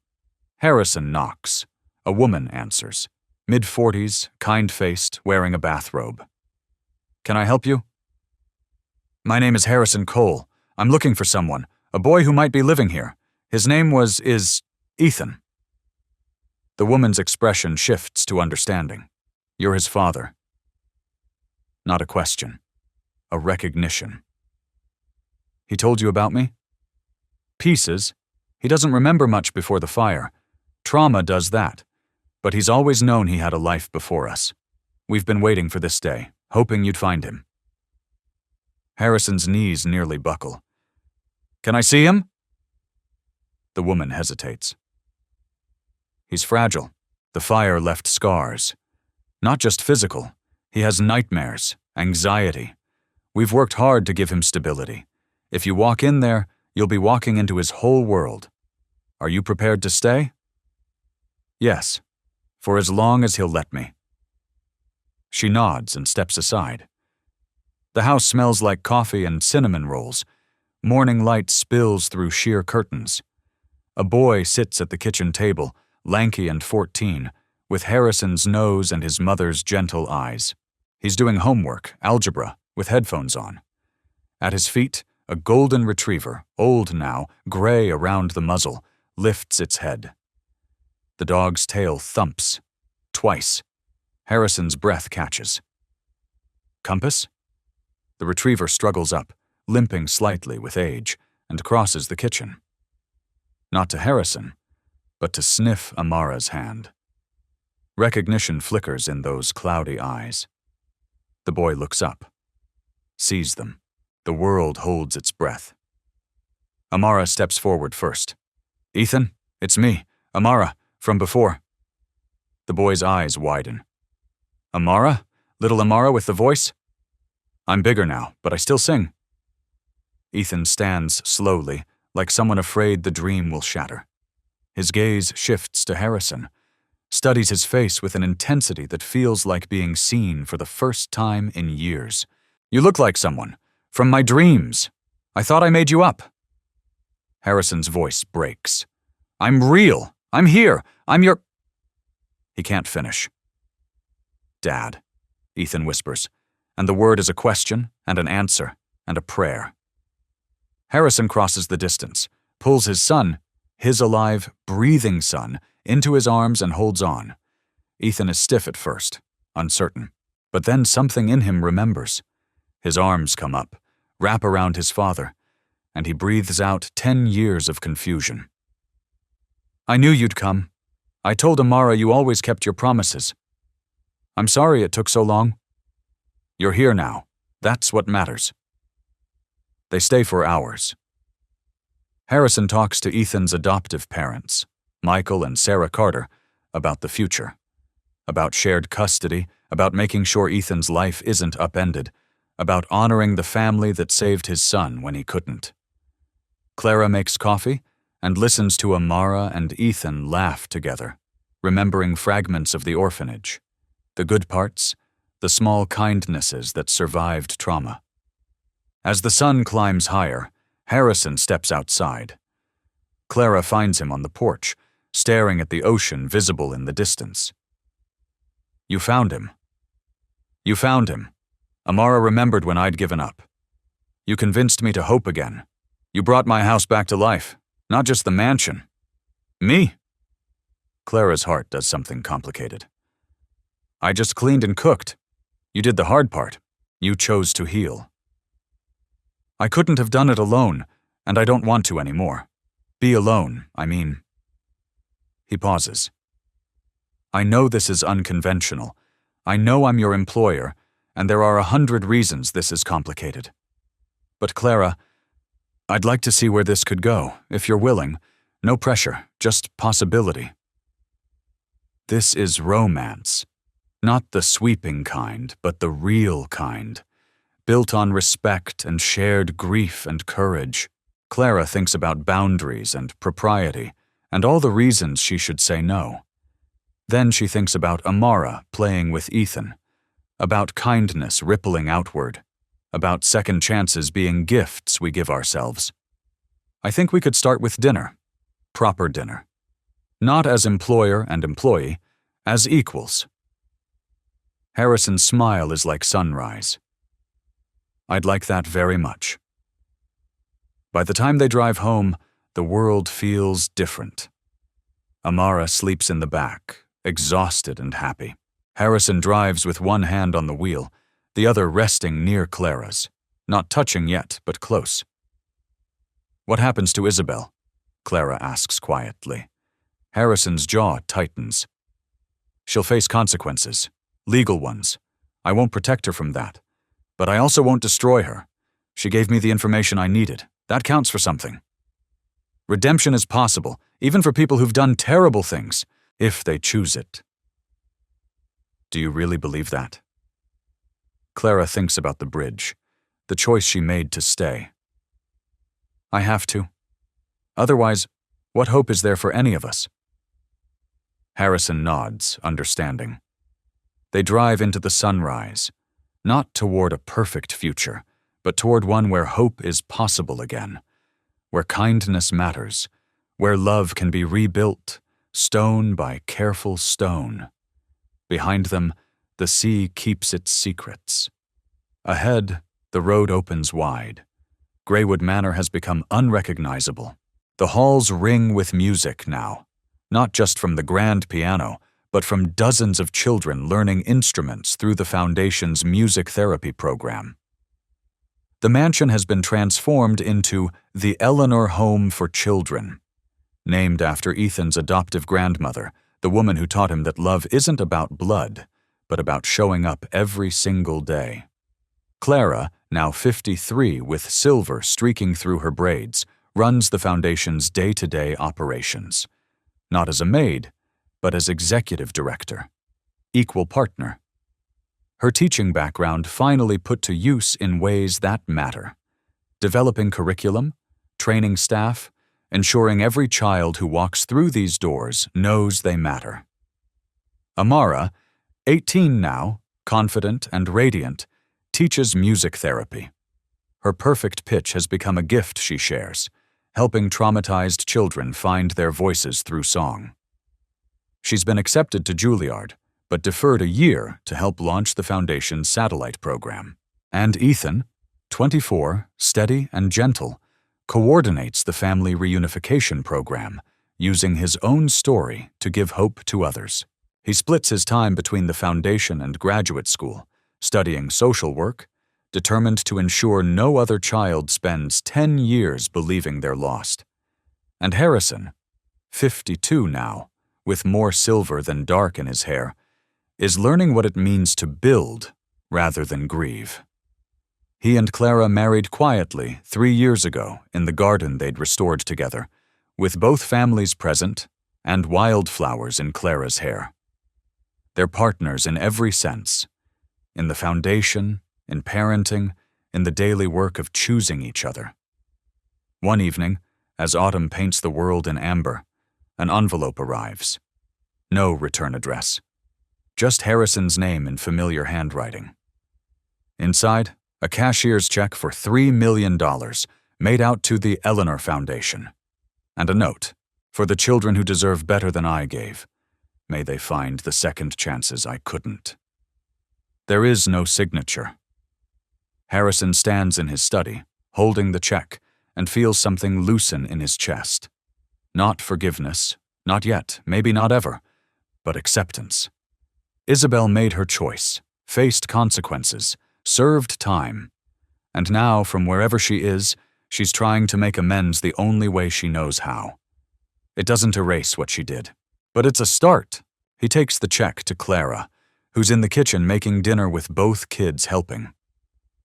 Harrison knocks. A woman answers. Mid-40s, kind-faced, wearing a bathrobe. "Can I help you?" "My name is Harrison Cole. I'm looking for someone, a boy who might be living here. His name is Ethan." The woman's expression shifts to understanding. "You're his father." Not a question. A recognition. "He told you about me?" "Pieces. He doesn't remember much before the fire. Trauma does that. But he's always known he had a life before us. We've been waiting for this day, hoping you'd find him." Harrison's knees nearly buckle. "Can I see him?" The woman hesitates. "He's fragile. The fire left scars. Not just physical. He has nightmares, anxiety. We've worked hard to give him stability. If you walk in there, you'll be walking into his whole world. Are you prepared to stay?" "Yes, for as long as he'll let me." She nods and steps aside. The house smells like coffee and cinnamon rolls. Morning light spills through sheer curtains. A boy sits at the kitchen table, lanky and 14, with Harrison's nose and his mother's gentle eyes. He's doing homework, algebra, with headphones on. At his feet, a golden retriever, old now, gray around the muzzle, lifts its head. The dog's tail thumps. Twice. Harrison's breath catches. "Compass?" The retriever struggles up, limping slightly with age, and crosses the kitchen. Not to Harrison, but to sniff Amara's hand. Recognition flickers in those cloudy eyes. The boy looks up. Sees them. The world holds its breath. Amara steps forward first. "Ethan, it's me, Amara, from before." The boy's eyes widen. "Amara? Little Amara with the voice?" "I'm bigger now, but I still sing." Ethan stands slowly, like someone afraid the dream will shatter. His gaze shifts to Harrison, studies his face with an intensity that feels like being seen for the first time in years. "You look like someone. From my dreams. I thought I made you up." Harrison's voice breaks. "I'm real. I'm here. I'm your—" He can't finish. "Dad," Ethan whispers, and the word is a question and an answer and a prayer. Harrison crosses the distance, pulls his son, his alive, breathing son, into his arms and holds on. Ethan is stiff at first, uncertain, but then something in him remembers. His arms come up, wrap around his father, and he breathes out 10 years of confusion. "I knew you'd come. I told Amara you always kept your promises. I'm sorry it took so long. You're here now. That's what matters." They stay for hours. Harrison talks to Ethan's adoptive parents, Michael and Sarah Carter, about the future, about shared custody, about making sure Ethan's life isn't upended, about honoring the family that saved his son when he couldn't. Clara makes coffee and listens to Amara and Ethan laugh together, remembering fragments of the orphanage, the good parts, the small kindnesses that survived trauma. As the sun climbs higher, Harrison steps outside. Clara finds him on the porch, staring at the ocean visible in the distance. "You found him. You found him. Amara remembered when I'd given up. You convinced me to hope again. You brought my house back to life, not just the mansion. Me?" Clara's heart does something complicated. "I just cleaned and cooked. You did the hard part. You chose to heal." "I couldn't have done it alone, and I don't want to anymore. Be alone, I mean." He pauses. "I know this is unconventional. I know I'm your employer, and there are 100 reasons this is complicated. But Clara, I'd like to see where this could go, if you're willing. No pressure, just possibility. This is romance. Not the sweeping kind, but the real kind. Built on respect and shared grief and courage. Clara thinks about boundaries and propriety, and all the reasons she should say no. Then she thinks about Amara playing with Ethan, about kindness rippling outward, about second chances being gifts we give ourselves. I think we could start with dinner. Proper dinner. Not as employer and employee, as equals. Harrison's smile is like sunrise. I'd like that very much. By the time they drive home, the world feels different. Amara sleeps in the back, exhausted and happy. Harrison drives with one hand on the wheel, the other resting near Clara's, not touching yet, but close. What happens to Isabel? Clara asks quietly. Harrison's jaw tightens. She'll face consequences, legal ones. I won't protect her from that. But I also won't destroy her. She gave me the information I needed. That counts for something. Redemption is possible, even for people who've done terrible things, if they choose it. Do you really believe that? Clara thinks about the bridge, the choice she made to stay. I have to. Otherwise, what hope is there for any of us? Harrison nods, understanding. They drive into the sunrise, not toward a perfect future, but toward one where hope is possible again, where kindness matters, where love can be rebuilt, stone by careful stone. Behind them, the sea keeps its secrets. Ahead, the road opens wide. Graywood Manor has become unrecognizable. The halls ring with music now, not just from the grand piano, but from dozens of children learning instruments through the Foundation's music therapy program. The mansion has been transformed into the Eleanor Home for Children, named after Ethan's adoptive grandmother, the woman who taught him that love isn't about blood, but about showing up every single day. Clara, now 53 with silver streaking through her braids, runs the Foundation's day-to-day operations. Not as a maid, but as executive director, equal partner. Her teaching background finally put to use in ways that matter. Developing curriculum, training staff, ensuring every child who walks through these doors knows they matter. Amara, 18 now, confident and radiant, teaches music therapy. Her perfect pitch has become a gift she shares, helping traumatized children find their voices through song. She's been accepted to Juilliard, but deferred a year to help launch the Foundation's satellite program. And Ethan, 24, steady and gentle, coordinates the family reunification program, using his own story to give hope to others. He splits his time between the Foundation and graduate school, studying social work, determined to ensure no other child spends 10 years believing they're lost. And Harrison, 52 now, with more silver than dark in his hair, is learning what it means to build rather than grieve. He and Clara married quietly 3 years ago in the garden they'd restored together, with both families present and wildflowers in Clara's hair. They're partners in every sense, in the Foundation, in parenting, in the daily work of choosing each other. One evening, as autumn paints the world in amber, an envelope arrives. No return address. Just Harrison's name in familiar handwriting. Inside, a cashier's check for $3 million made out to the Eleanor Foundation. And a note, for the children who deserve better than I gave. May they find the second chances I couldn't. There is no signature. Harrison stands in his study, holding the check, and feels something loosen in his chest. Not forgiveness, not yet, maybe not ever, but acceptance. Isabel made her choice, faced consequences, served time, and now, from wherever she is, she's trying to make amends the only way she knows how. It doesn't erase what she did, but it's a start. He takes the check to Clara, who's in the kitchen making dinner with both kids helping.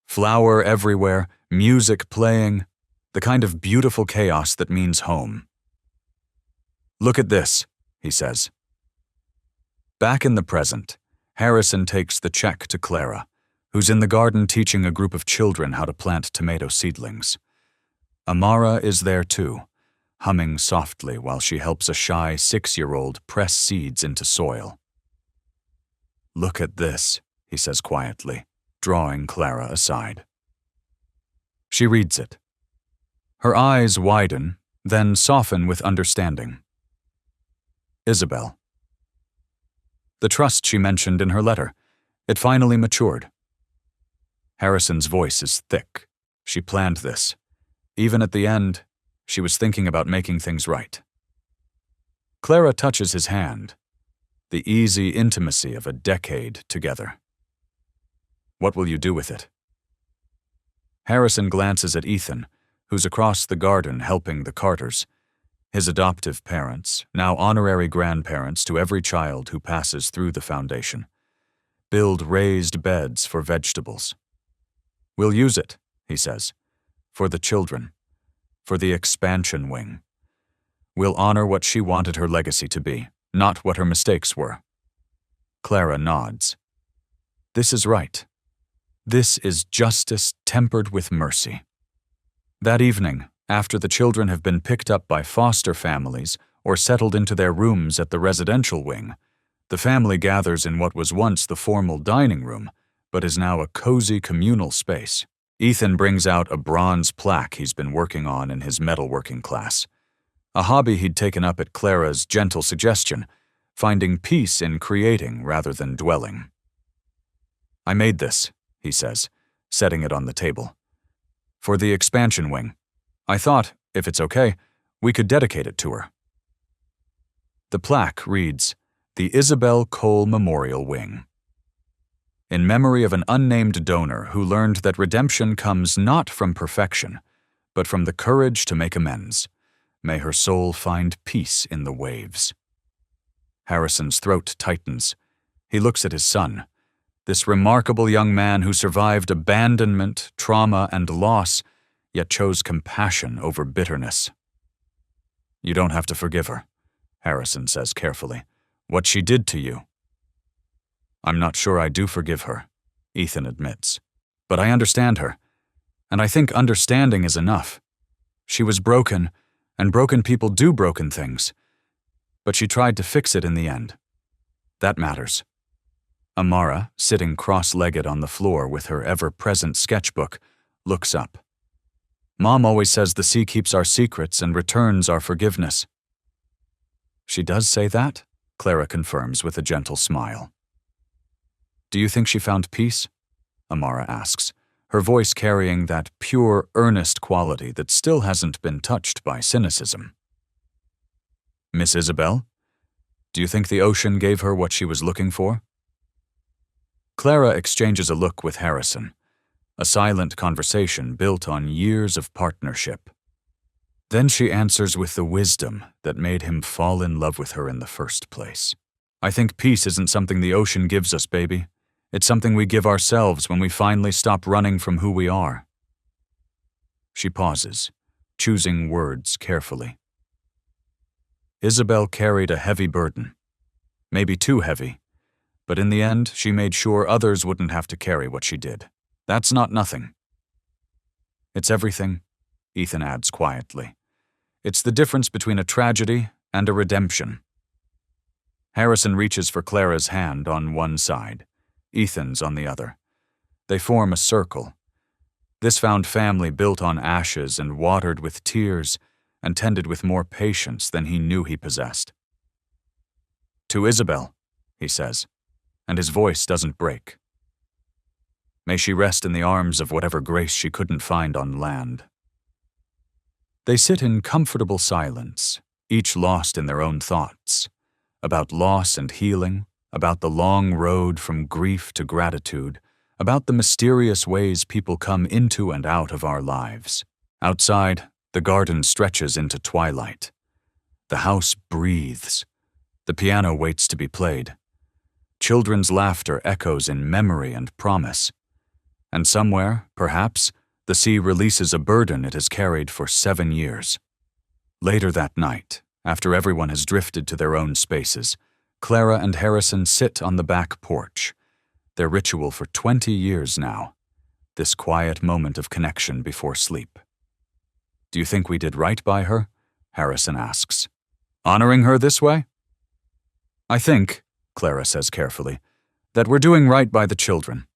Flour everywhere, music playing. the kind of beautiful chaos that means home. "Look at this," he says. Back in the present, Harrison takes the check to Clara, who's in the garden teaching a group of children how to plant tomato seedlings. Amara is there too, humming softly while she helps a shy 6-year-old press seeds into soil. "Look at this," he says quietly, drawing Clara aside. She reads it. Her eyes widen, then soften with understanding. Isabel. The trust she mentioned in her letter. It finally matured. Harrison's voice is thick. She planned this. Even at the end, she was thinking about making things right. Clara touches his hand, the easy intimacy of a decade together. "What will you do with it?" Harrison glances at Ethan, who's across the garden helping the Carters, his adoptive parents, now honorary grandparents to every child who passes through the foundation, build raised beds for vegetables. "We'll use it," he says, "for the children, for the expansion wing. We'll honor what she wanted her legacy to be, not what her mistakes were." Clara nods. This is right. This is justice tempered with mercy. That evening, after the children have been picked up by foster families or settled into their rooms at the residential wing, the family gathers in what was once the formal dining room, but is now a cozy communal space. Ethan brings out a bronze plaque he's been working on in his metalworking class, a hobby he'd taken up at Clara's gentle suggestion, finding peace in creating rather than dwelling. "I made this," he says, setting it on the table. "For the expansion wing. I thought, if it's okay, we could dedicate it to her." The plaque reads, "The Isabel Cole Memorial Wing. In memory of an unnamed donor who learned that redemption comes not from perfection, but from the courage to make amends. May her soul find peace in the waves." Harrison's throat tightens. He looks at his son, this remarkable young man who survived abandonment, trauma, and loss, yet chose compassion over bitterness. "You don't have to forgive her," Harrison says carefully. "What she did to you." "I'm not sure I do forgive her," Ethan admits. "But I understand her, and I think understanding is enough. She was broken, and broken people do broken things. But she tried to fix it in the end. That matters." Amara, sitting cross-legged on the floor with her ever-present sketchbook, looks up. "Mom always says the sea keeps our secrets and returns our forgiveness." "She does say that?" Clara confirms with a gentle smile. "Do you think she found peace?" Amara asks, her voice carrying that pure, earnest quality that still hasn't been touched by cynicism. "Miss Isabel, do you think the ocean gave her what she was looking for?" Clara exchanges a look with Harrison, a silent conversation built on years of partnership. Then she answers with the wisdom that made him fall in love with her in the first place. "I think peace isn't something the ocean gives us, baby. It's something we give ourselves when we finally stop running from who we are." She pauses, choosing words carefully. Isabel carried a heavy burden. Maybe too heavy, but in the end she made sure others wouldn't have to carry what she did. That's not nothing. "It's everything," Ethan adds quietly. "It's the difference between a tragedy and a redemption." Harrison reaches for Clara's hand on one side, Ethan's on the other. They form a circle. This found family built on ashes and watered with tears and tended with more patience than he knew he possessed. "To Isabel," he says, and his voice doesn't break. "May she rest in the arms of whatever grace she couldn't find on land." They sit in comfortable silence, each lost in their own thoughts, about loss and healing, about the long road from grief to gratitude, about the mysterious ways people come into and out of our lives. Outside, the garden stretches into twilight. The house breathes. The piano waits to be played. Children's laughter echoes in memory and promise. And somewhere, perhaps, The sea releases a burden it has carried for 7 years. Later that night, after everyone has drifted to their own spaces, Clara and Harrison sit on the back porch, their ritual for 20 years now, this quiet moment of connection before sleep. "Do you think we did right by her?" Harrison asks. "Honoring her this way?" "I think," Clara says carefully, "that we're doing right by the children.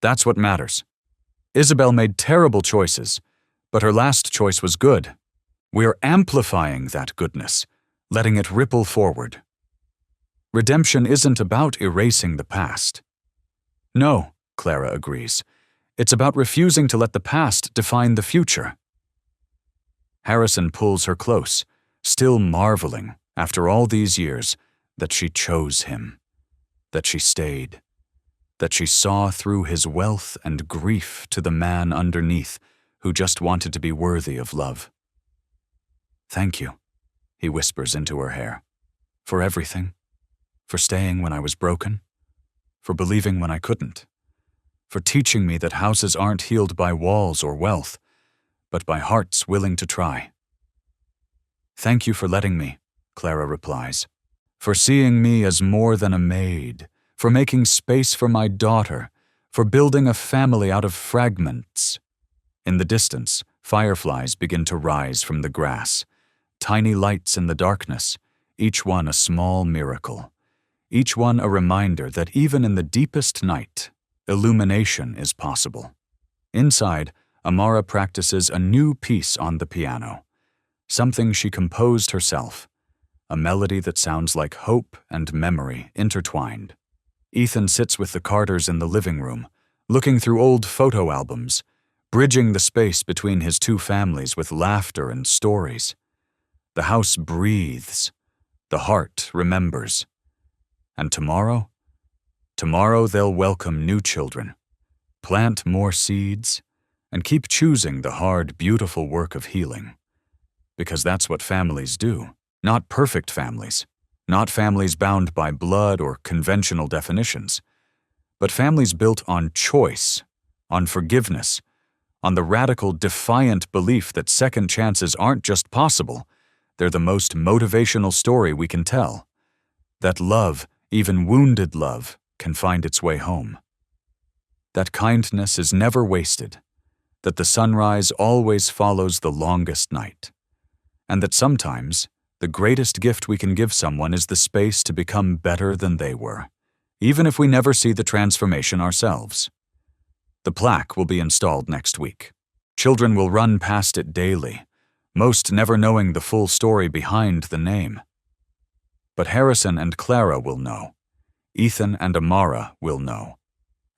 That's what matters. Isabel made terrible choices, but her last choice was good. We're amplifying that goodness, letting it ripple forward. Redemption isn't about erasing the past." "No," Clara agrees. "It's about refusing to let the past define the future." Harrison pulls her close, still marveling, after all these years, that she chose him, that she stayed, that she saw through his wealth and grief to the man underneath who just wanted to be worthy of love. "Thank you," he whispers into her hair, "for everything, for staying when I was broken, for believing when I couldn't, for teaching me that houses aren't healed by walls or wealth, but by hearts willing to try." "Thank you for letting me," Clara replies, "for seeing me as more than a maid, for making space for my daughter, for building a family out of fragments." In the distance, fireflies begin to rise from the grass, tiny lights in the darkness, each one a small miracle, each one a reminder that even in the deepest night, illumination is possible. Inside, Amara practices a new piece on the piano, something she composed herself, a melody that sounds like hope and memory intertwined. Ethan sits with the Carters in the living room, looking through old photo albums, bridging the space between his two families with laughter and stories. The house breathes. The heart remembers. And tomorrow? Tomorrow they'll welcome new children, plant more seeds, and keep choosing the hard, beautiful work of healing. Because that's what families do. Not perfect families, not families bound by blood or conventional definitions, but families built on choice, on forgiveness, on the radical, defiant belief that second chances aren't just possible, they're the most motivational story we can tell. That love, even wounded love, can find its way home. That kindness is never wasted, that the sunrise always follows the longest night, and that sometimes the greatest gift we can give someone is the space to become better than they were, even if we never see the transformation ourselves. The plaque will be installed next week. Children will run past it daily, most never knowing the full story behind the name. But Harrison and Clara will know. Ethan and Amara will know.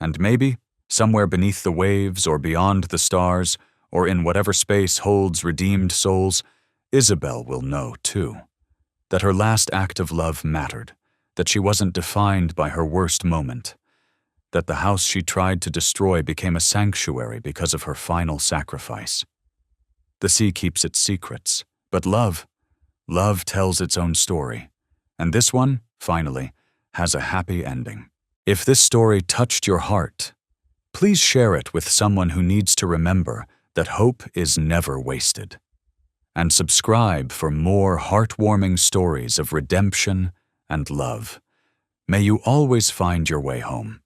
And maybe, somewhere beneath the waves or beyond the stars, or in whatever space holds redeemed souls, Isabel will know, too, that her last act of love mattered, that she wasn't defined by her worst moment, that the house she tried to destroy became a sanctuary because of her final sacrifice. The sea keeps its secrets, but love tells its own story, and this one, finally, has a happy ending. If this story touched your heart, please share it with someone who needs to remember that hope is never wasted. And subscribe for more heartwarming stories of redemption and love. May you always find your way home.